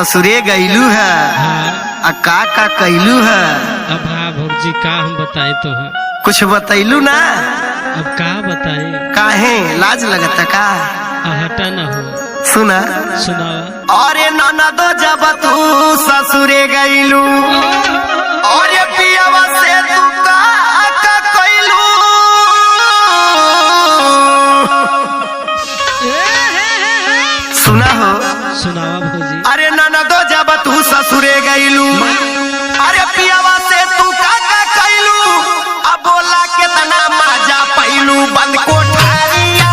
ससुरे गईलू है। हाँ। का कैलू है। अब हाँ भौजी का हम बताए तो है। कुछ बतैलू ना। अब का बताए। काहे लाज लगता का। हटा न हो। सुना सुनावा। अरे ननदो जब तू ससुरे गईलू और पियावा से तू का कैलू। सुना हो। सुनावा भौजी। अरे ननदो जब तू ससुरे गईलू अरे पियावा से तू का कैलू। अब बोला कितना मजा पैलू बंद कोठारिया।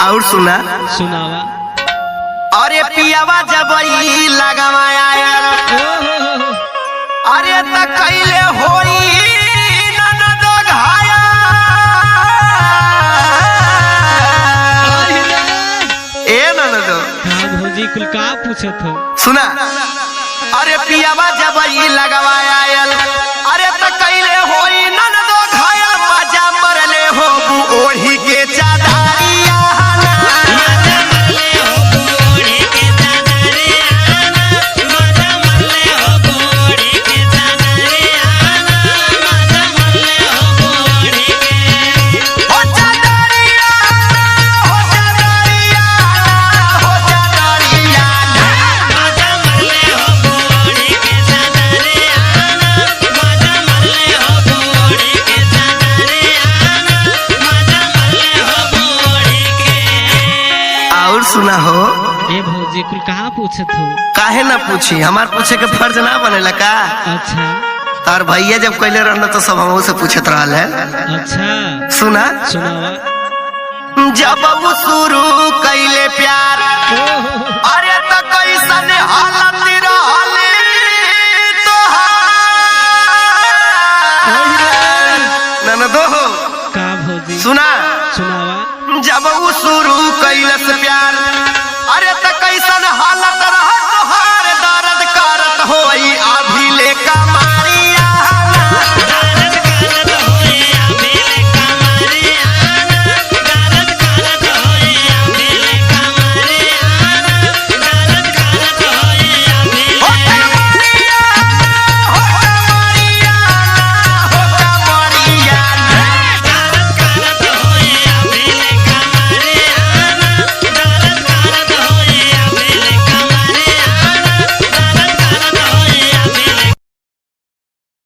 और सुना सुनावा। अरे पियावा जब लगवाया अरे त कैले होई ननदो घाया। ए ननदो हाँ भौजी कुल का पूछत हो। सुना अरे पियावा जब लगवाया अरे त कैले होई ननदो घाया। मजा मरले हो ओढ़ी के चादरिया। सुना हो। ए भौजी कुल कहाँ पूछत हो। काहे ना पूछी हमार पूछे के फर्ज ना बनेला का। अच्छा तार भैया जब कैले रहना तो सब हमसे पूछत रहल है। अच्छा सुना सुनावा। जब वो शुरू कैले प्यार अरे तो कैसन हालत रहले तोहार। ननदो का भौजी सुना सुनावा। जब वो शुरू कैलस